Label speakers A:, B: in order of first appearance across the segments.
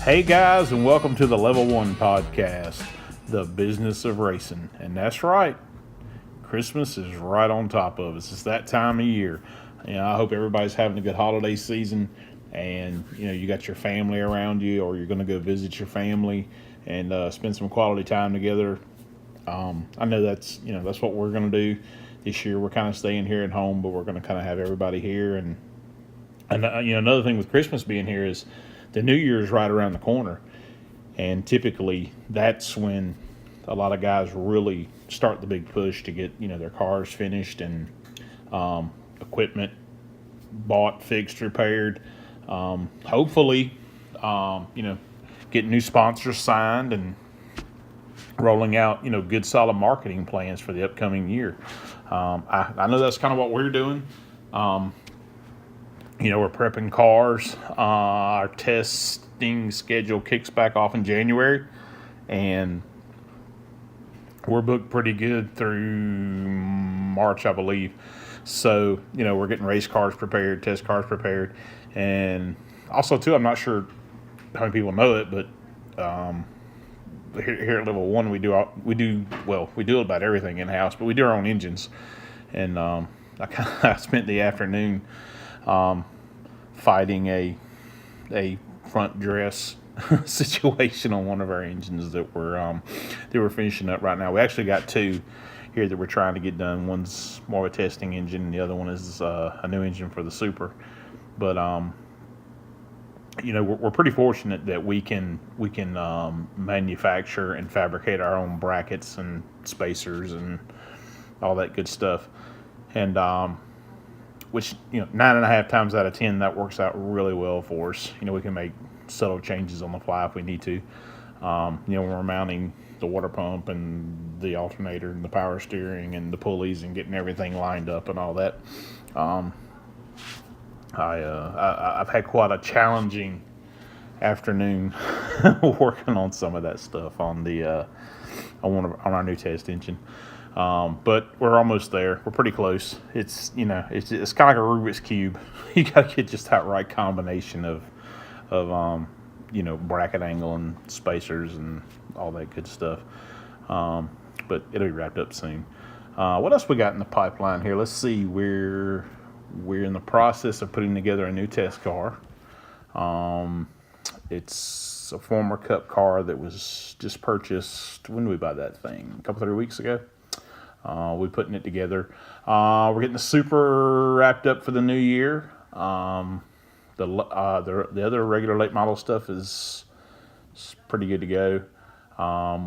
A: Hey guys, and welcome to the Level 1 podcast, the business of racing. And that's right, Christmas is right on top of us. It's that time of year. I hope everybody's having a good holiday season, and you got your family around you, or you're going to go visit your family and spend some quality time together. I know that's what we're going to do this year. We're kind of staying here at home, but we're going to kind of have everybody here. And another thing with Christmas being here is the New Year is right around the corner, and typically that's when a lot of guys really start the big push to get their cars finished and equipment bought, fixed, repaired. Hopefully, getting new sponsors signed and rolling out good solid marketing plans for the upcoming year. I know that's kind of what we're doing. We're prepping cars. Our testing schedule kicks back off in January, and we're booked pretty good through March, I believe. So, we're getting race cars prepared, test cars prepared, and also, too, I'm not sure how many people know it, but here at Level 1, we do about everything in-house, but we do our own engines. And I spent the afternoon fighting a front dress situation on one of our engines that we're finishing up right now. We actually got two here that we're trying to get done. One's more of a testing engine, and the other one is a new engine for the Super. But we're pretty fortunate that we can manufacture and fabricate our own brackets and spacers and all that good stuff. And which 9.5 times out of 10 that works out really well for us. We can make subtle changes on the fly if we need to. When we're mounting the water pump and the alternator and the power steering and the pulleys and getting everything lined up and all that. I've had quite a challenging afternoon working on some of that stuff on our new test engine. But we're almost there. We're pretty close. It's kind of like a Rubik's Cube. You got to get just that right combination of bracket angle and spacers and all that good stuff. But it'll be wrapped up soon. What else we got in the pipeline here? Let's see. We're in the process of putting together a new test car. It's a former Cup car that was just purchased. When did we buy that thing? A couple, 3 weeks ago. We're putting it together. We're getting the Super wrapped up for the new year. The other regular late model stuff is pretty good to go.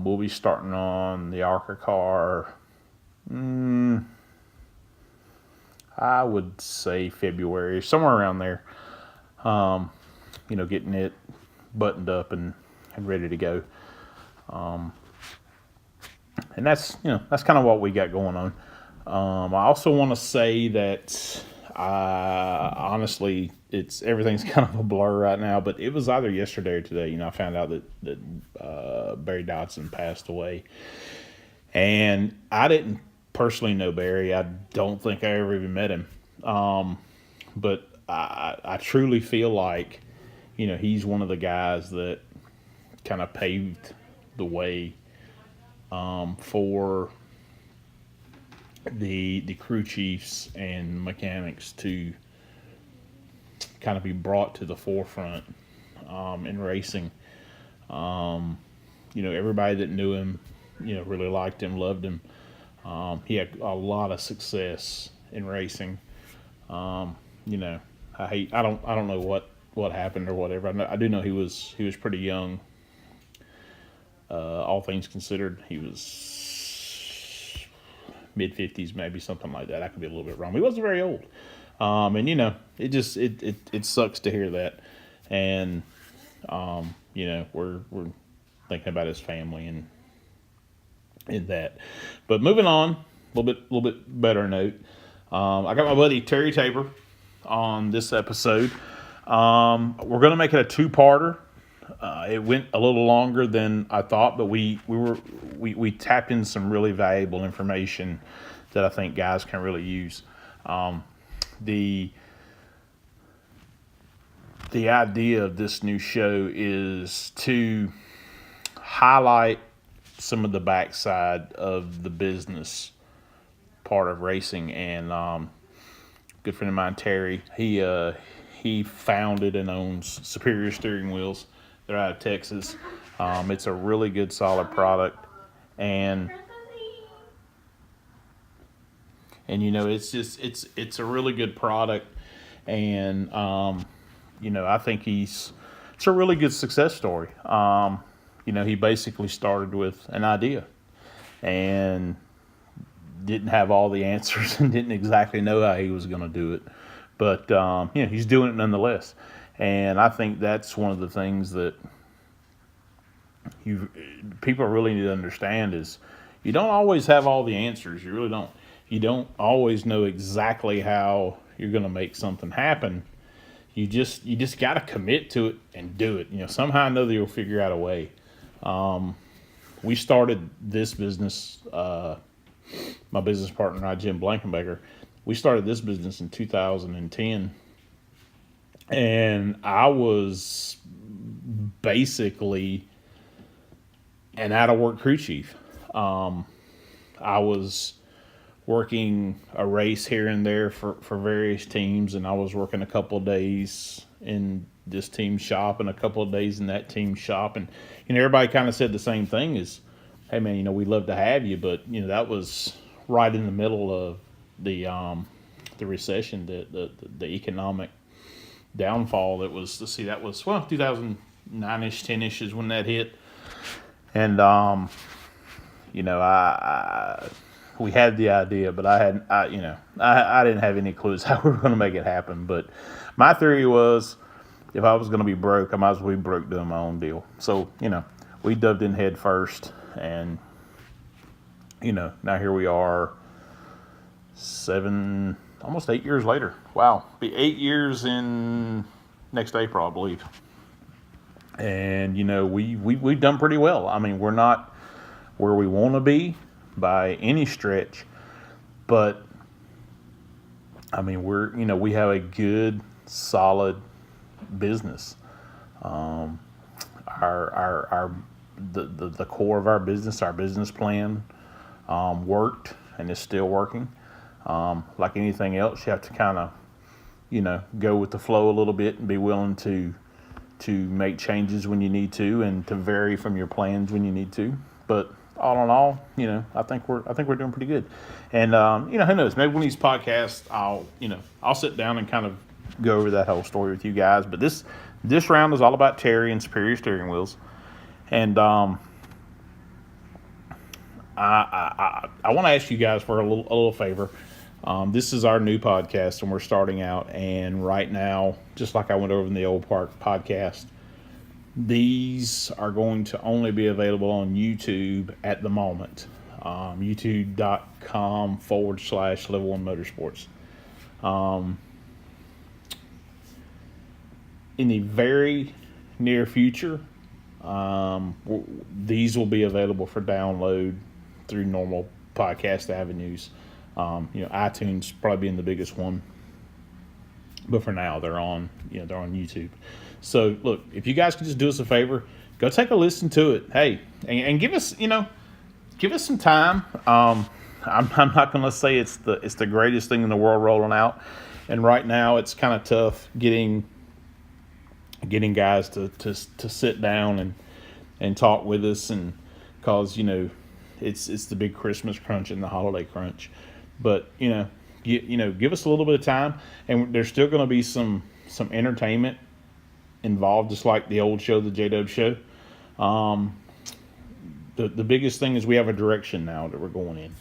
A: We'll be starting on the ARCA car. I would say February, somewhere around there. Getting it buttoned up and ready to go. And that's kind of what we got going on. I also want to say that honestly, everything's kind of a blur right now, but it was either yesterday or today. I found out that Barry Dodson passed away, and I didn't personally know Barry. I don't think I ever even met him. But I truly feel like, he's one of the guys that kind of paved the way for the crew chiefs and mechanics to kind of be brought to the forefront in racing. Everybody that knew him, really liked him, loved him. He had a lot of success in racing. I don't know what happened or whatever. I do know he was pretty young. All things considered, he was mid-50s, maybe something like that. I could be a little bit wrong. He wasn't very old. It sucks to hear that. And we're thinking about his family and in that. But moving on, a little bit better note. I got my buddy Terry Tabor on this episode. We're going to make it a two-parter. It went a little longer than I thought, but we tapped in some really valuable information that I think guys can really use. The the idea of this new show is to highlight some of the backside of the business part of racing. And good friend of mine, Terry, he founded and owns Superior Steering Wheels. They're out of Texas. It's a really good, solid product, and it's a really good product, and I think it's a really good success story. He basically started with an idea, and didn't have all the answers and didn't exactly know how he was going to do it, but he's doing it nonetheless. And I think that's one of the things that people really need to understand is you don't always have all the answers. You really don't. You don't always know exactly how you're going to make something happen. You just got to commit to it and do it. Somehow or another you'll figure out a way. We started this business. My business partner and I, Jim Blankenbecker, we started this business in 2010, and I was basically an out-of-work crew chief. I was working a race here and there for various teams, and I was working a couple of days in this team's shop and a couple of days in that team's shop, and everybody kind of said the same thing is, hey man, we'd love to have you, but that was right in the middle of the recession, the economic downfall. That was 2009ish, 10ish is when that hit, and we had the idea, but I didn't have any clues how we were going to make it happen. But my theory was, if I was going to be broke, I might as well be broke doing my own deal. So we dove in head first. And, now here we are, almost 8 years later. Wow. Be 8 years in next April, I believe. And, we've done pretty well. I mean, we're not where we want to be by any stretch, but, I mean, we have a good, solid business. The core of our business plan worked and is still working. Like anything else, you have to kind of, go with the flow a little bit and be willing to make changes when you need to and to vary from your plans when you need to. But all in all, I think we're doing pretty good. And who knows? Maybe one of these podcasts, I'll sit down and kind of go over that whole story with you guys. But this round is all about Terry and Superior Steering Wheels. And I want to ask you guys for a little favor. This is our new podcast, and we're starting out. And right now, just like I went over in the old podcast, these are going to only be available on YouTube at the moment. YouTube.com/Level 1 Motorsports. In the very near future, these will be available for download through normal podcast avenues. iTunes probably being the biggest one, but for now they're on YouTube. So look, if you guys could just do us a favor, go take a listen to it. Hey, and give us some time. I'm not going to say it's the greatest thing in the world rolling out, and right now it's kind of tough getting guys to sit down and talk with us, and cause it's the big Christmas crunch and the holiday crunch. But give us a little bit of time, and there's still going to be some entertainment involved, just like the old show, the J-Dub Show. The biggest thing is we have a direction now that we're going in,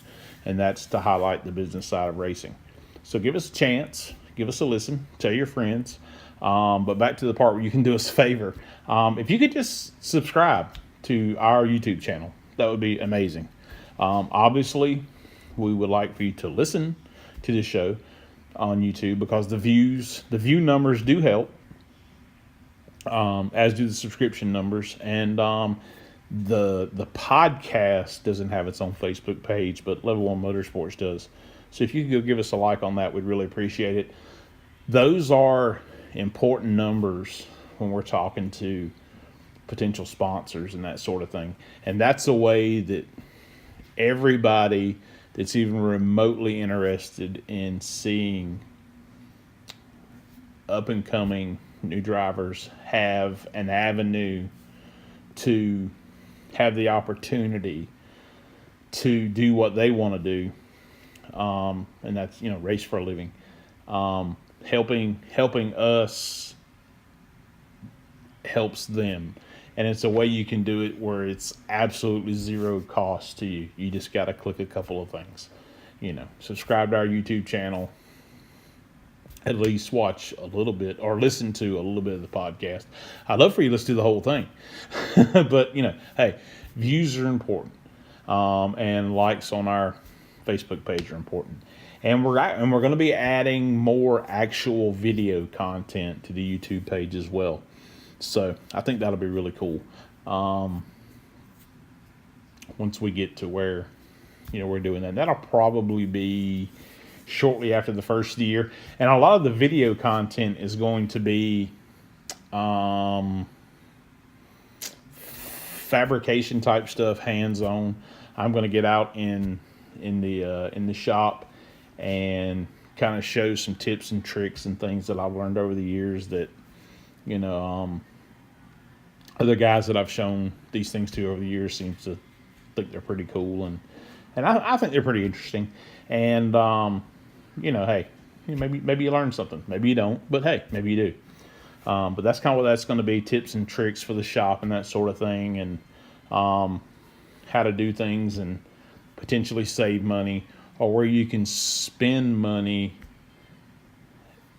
A: and that's to highlight the business side of racing. So give us a chance, give us a listen, tell your friends. But back to the part where you can do us a favor. If you could just subscribe to our YouTube channel, that would be amazing. Obviously, we would like for you to listen to the show on YouTube, because the view numbers do help, as do the subscription numbers. And the podcast doesn't have its own Facebook page, but Level 1 Motorsports does. So if you could go give us a like on that, we'd really appreciate it. Those are important numbers when we're talking to potential sponsors and that sort of thing. And that's a way that everybody that's even remotely interested in seeing up and coming new drivers have an avenue to have the opportunity to do what they want to do, and that's race for a living. Helping us helps them, and it's a way you can do it where it's absolutely zero cost to you. You just got to click a couple of things, subscribe to our YouTube channel, at least watch a little bit or listen to a little bit of the podcast. I'd love for you to listen to the whole thing, but hey, views are important, and likes on our Facebook page are important. And we're going to be adding more actual video content to the YouTube page as well. So I think that'll be really cool. Once we get to where, we're doing that, that'll probably be shortly after the first year. And a lot of the video content is going to be, fabrication type stuff, hands-on. I'm going to get out in the shop and kind of show some tips and tricks and things that I've learned over the years that, other guys that I've shown these things to over the years seem to think they're pretty cool, and I think they're pretty interesting. And hey, maybe you learn something, maybe you don't, but hey, maybe you do. But that's kind of what that's going to be: tips and tricks for the shop and that sort of thing, and how to do things and potentially save money, or where you can spend money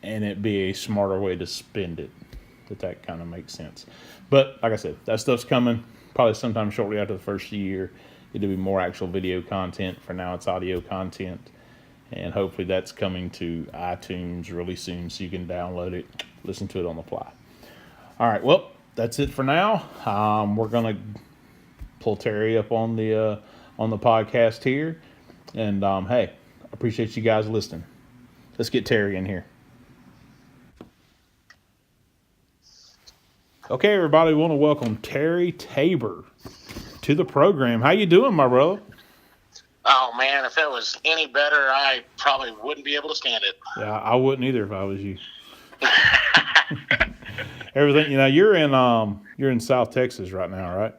A: and it be a smarter way to spend it. That kind of makes sense. But like I said, that stuff's coming probably sometime shortly after the first year. It'll be more actual video content. For now, it's audio content, and hopefully that's coming to iTunes really soon, so you can download it, listen to it on the fly. All right, well, that's it for now. We're gonna pull Terry up on the podcast here, and hey, I appreciate you guys listening. Let's get Terry in here. Okay, everybody, we want to welcome Terry Tabor to the program. How you doing, my brother?
B: Oh, man, if it was any better, I probably wouldn't be able to stand it.
A: Yeah, I wouldn't either if I was you. Everything, you're in South Texas right now, right?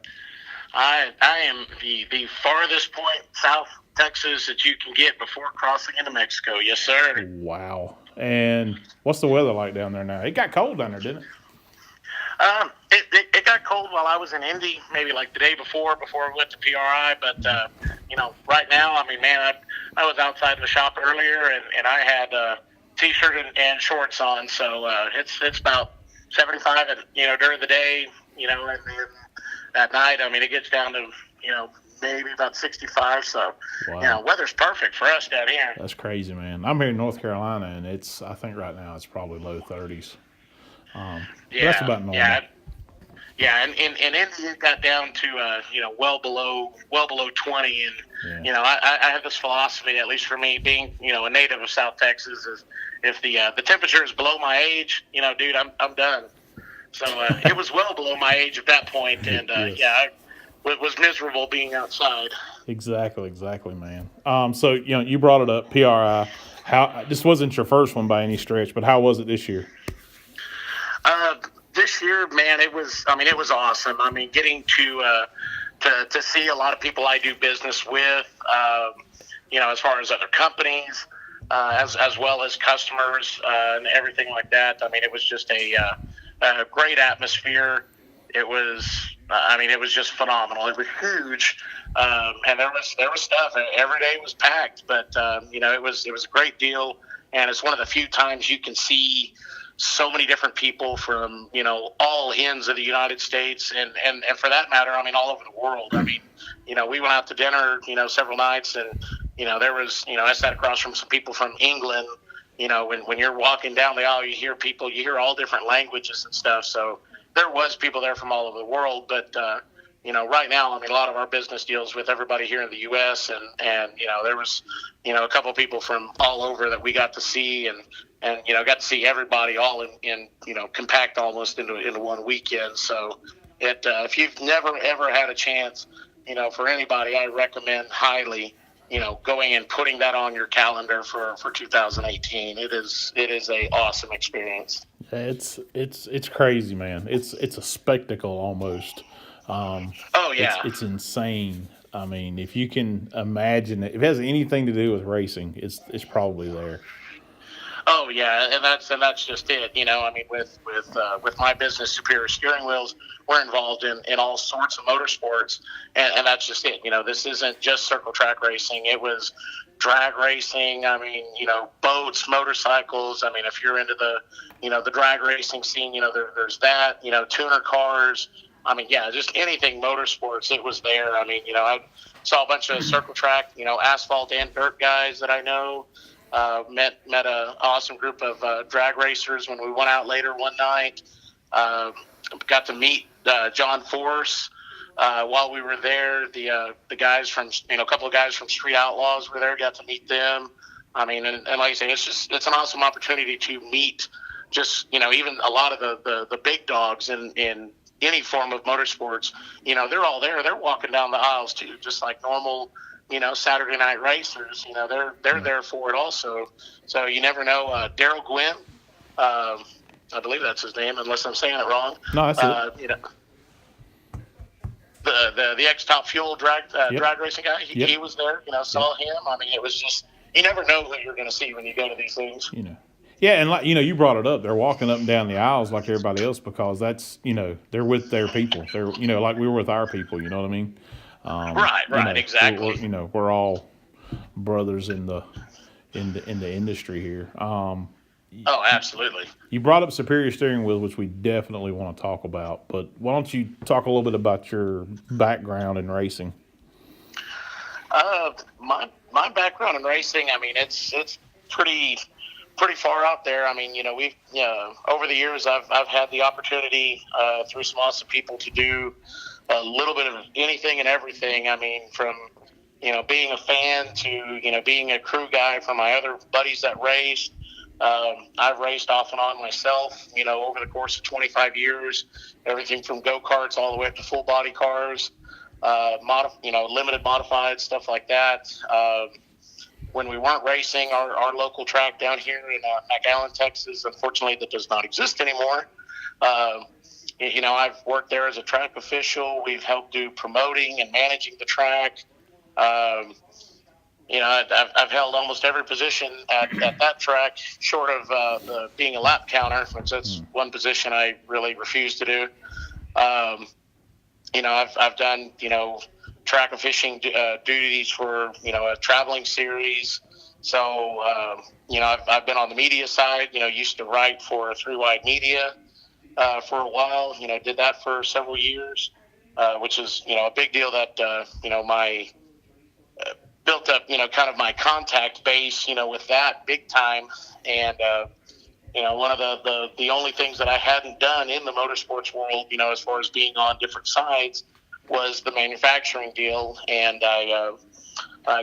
B: I am the farthest point South Texas that you can get before crossing into Mexico. Yes, sir.
A: Wow. And what's the weather like down there now? It got cold down there, didn't it?
B: It got cold while I was in Indy, maybe like the day before we went to PRI. But, right now, I mean, man, I was outside the shop earlier, and I had a T-shirt and shorts on. So it's about 75, during the day, and then at night, I mean, it gets down to, maybe about 65. So,
A: wow.
B: Weather's perfect for us down here.
A: That's crazy, man. I'm here in North Carolina, and I think right now it's probably low 30s. That's about normal.
B: Yeah, and in India it got down to well below 20, and I have this philosophy, at least for me, being a native of South Texas, is if the temperature is below my age, dude, I'm done. So it was well below my age at that point, and I was miserable being outside.
A: Exactly, man. So you brought it up, PRI. How this wasn't your first one by any stretch, but how was it this year?
B: This year, man, it was awesome. I mean, getting to see a lot of people I do business with, as far as other companies, as well as customers, and everything like that. I mean, it was just a great atmosphere. It was, it was just phenomenal. It was huge, and there was stuff. Every day was packed, but it was a great deal, and it's one of the few times you can see so many different people from, all ends of the United States and for that matter, all over the world. We went out to dinner, several nights, and, there was, I sat across from some people from England. When you're walking down the aisle, you hear all different languages and stuff. So there was people there from all over the world, but, right now, a lot of our business deals with everybody here in the U.S. and there was, a couple of people from all over that we got to see, and and got to see everybody all in compact almost into one weekend. So if you've never ever had a chance, for anybody, I recommend highly, going and putting that on your calendar for 2018. It is a awesome experience.
A: It's crazy, man. It's a spectacle almost.
B: Oh yeah,
A: It's insane. I mean, if you can imagine it, if it has anything to do with racing, it's probably there.
B: Oh yeah, and that's just it. I mean, with my business, Superior Steering Wheels, we're involved in all sorts of motorsports, and that's just it. This isn't just circle track racing. It was drag racing. I mean, boats, motorcycles. I mean, if you're into the drag racing scene, there's that. Tuner cars. I mean, yeah, just anything motorsports. It was there. I mean, I saw a bunch of circle track, asphalt and dirt guys that I know. Met an awesome group of drag racers when we went out later one night. Got to meet John Force while we were there. The guys from a couple of guys from Street Outlaws were there. Got to meet them. I mean, and like I say, it's an awesome opportunity to meet just even a lot of the big dogs in any form of motorsports. They're all there. They're walking down the aisles too, just like normal. Saturday night racers, they're there for it also. So you never know. Daryl Gwynn, I believe that's his name, unless I'm saying it wrong.
A: No, that's it.
B: The ex-Top Fuel drag racing guy, he was there. Saw him. I mean, it was just, you never know who you're going to see when you go to these things.
A: Yeah, and like you brought it up. They're walking up and down the aisles like everybody else because that's they're with their people. They're like we were with our people. You know what I mean?
B: Right, exactly.
A: We're all brothers in the industry here.
B: Oh, absolutely.
A: You brought up Superior Steering Wheels, which we definitely want to talk about. But why don't you talk a little bit about your background in racing?
B: My background in racing, I mean, it's pretty far out there. I mean, we've over the years I've had the opportunity through some awesome people to do a little bit of anything and everything. I mean, from being a fan to being a crew guy for my other buddies that race. I've raced off and on myself, over the course of 25 years, everything from go-karts all the way up to full body cars, limited modified, stuff like that. When we weren't racing, our local track down here in McAllen, Texas, unfortunately that does not exist anymore. I've worked there as a track official. We've helped do promoting and managing the track. I've held almost every position at that track, short of being a lap counter, which that's one position I really refuse to do. I've done track and fishing duties for a traveling series. So I've been on the media side. Used to write for Three Wide Media for a while. Did that for several years, which is a big deal. That my built up kind of my contact base with that big time. And one of the only things that I hadn't done in the motorsports world, as far as being on different sides, was the manufacturing deal. And I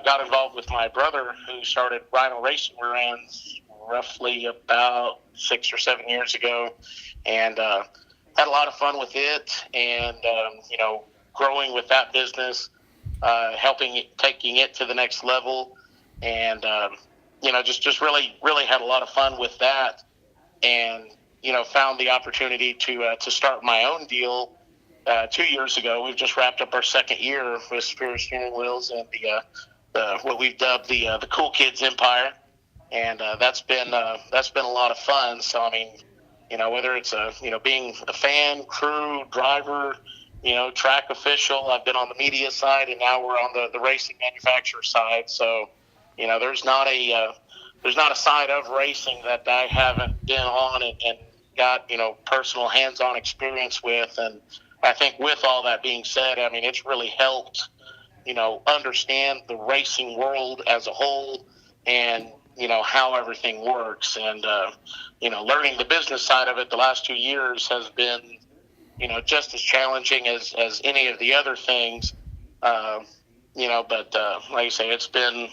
B: got involved with my brother, who started Rhino Racing Brands roughly about 6 or 7 years ago, and had a lot of fun with it, and growing with that business, taking it to the next level, and just really had a lot of fun with that, and found the opportunity to start my own deal 2 years ago. We've just wrapped up our second year with Superior Steering Wheels and the what we've dubbed the Cool Kids Empire, and that's been a lot of fun. So I mean, whether it's being a fan, crew, driver, track official, I've been on the media side, and now we're on the racing manufacturer side. So there's not a side of racing that I haven't been on and got personal hands-on experience with. And I think with all that being said, I mean, it's really helped understand the racing world as a whole, and how everything works. And learning the business side of it the last 2 years has been just as challenging as any of the other things. But like I say, it's been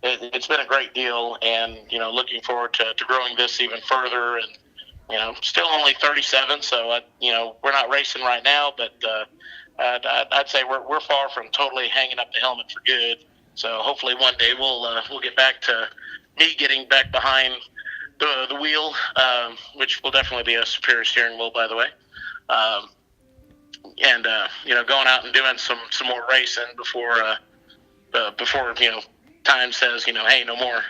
B: it's been a great deal, and looking forward to growing this even further. And still only 37, so we're not racing right now, but I'd say we're far from totally hanging up the helmet for good. So hopefully one day we'll get back to me getting back behind the wheel, which will definitely be a superior steering wheel, by the way. And going out and doing some more racing before time says hey, no more.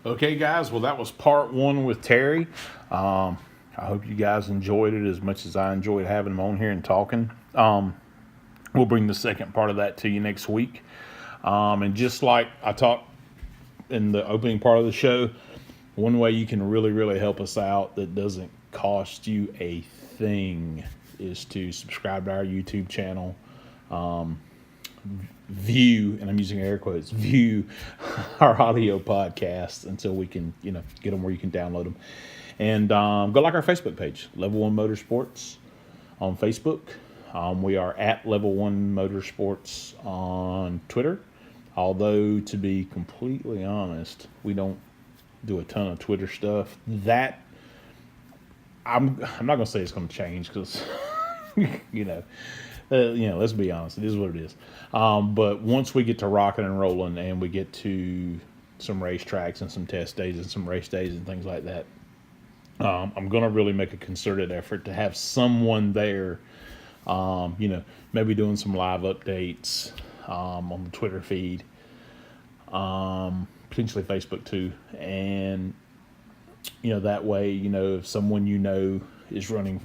A: Okay, guys. Well, that was part one with Terry. I hope you guys enjoyed it as much as I enjoyed having him on here and talking. We'll bring the second part of that to you next week. And just like I talked in the opening part of the show, one way you can really, really help us out that doesn't cost you a thing is to subscribe to our YouTube channel. View, and I'm using air quotes, view our audio podcasts until we can, get them where you can download them. And go like our Facebook page, Level 1 Motorsports on Facebook. We are at Level 1 Motorsports on Twitter. Although, to be completely honest, we don't do a ton of Twitter stuff. That, I'm not going to say it's going to change because, let's be honest, it is what it is. But once we get to rocking and rolling and we get to some racetracks and some test days and some race days and things like that, I'm going to really make a concerted effort to have someone there, maybe doing some live updates on the Twitter feed, potentially Facebook too. And, that way, if someone is running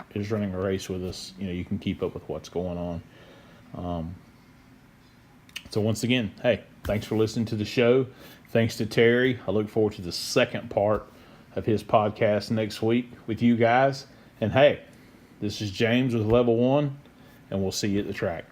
A: a race with us, you can keep up with what's going on. So once again, hey, thanks for listening to the show. Thanks to Terry. I look forward to the second part of his podcast next week with you guys. And hey, this is James with Level 1, and we'll see you at the track.